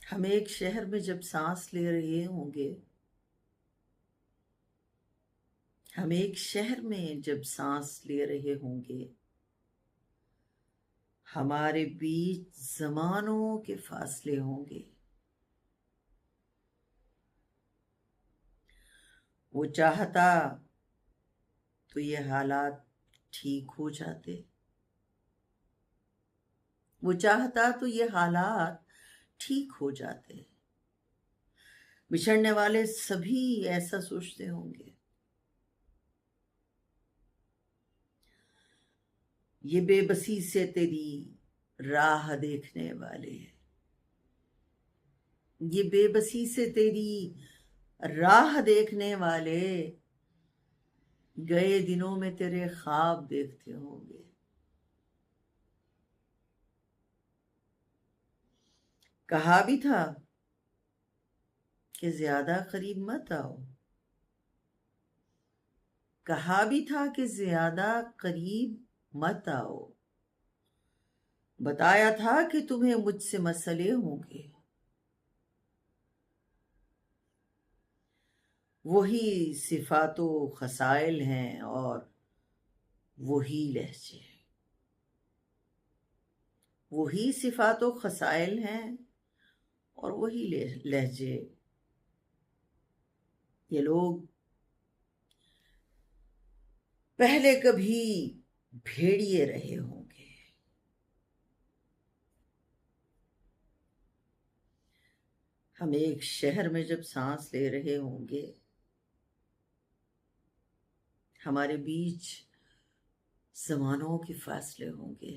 हम एक शहर में जब सांस ले रहे होंगे, हम एक शहर में जब सांस ले रहे होंगे, हमारे बीच जमानों के फासले होंगे। वो चाहता तो ये हालात ठीक हो जाते, वो चाहता तो ये हालात ठीक हो जाते। बिछड़ने वाले सभी ऐसा सोचते होंगे। ये बेबसी से तेरी राह देखने वाले, ये बेबसी से तेरी राह देखने वाले गए दिनों में तेरे ख्वाब देखते होंगे। कहा भी था कि ज्यादा करीब मत आओ, कहा भी था कि ज्यादा करीब मत आओ। बताया था कि तुम्हें मुझसे मसले होंगे। वही सिफातो खसाइल हैं और वही लहजे, वही सिफातो खसाइल हैं और वही लहजे। ये लोग पहले कभी भेड़िए रहे होंगे, हम एक शहर में जब सांस ले रहे होंगे, हमारे बीच जमानों के फासले होंगे।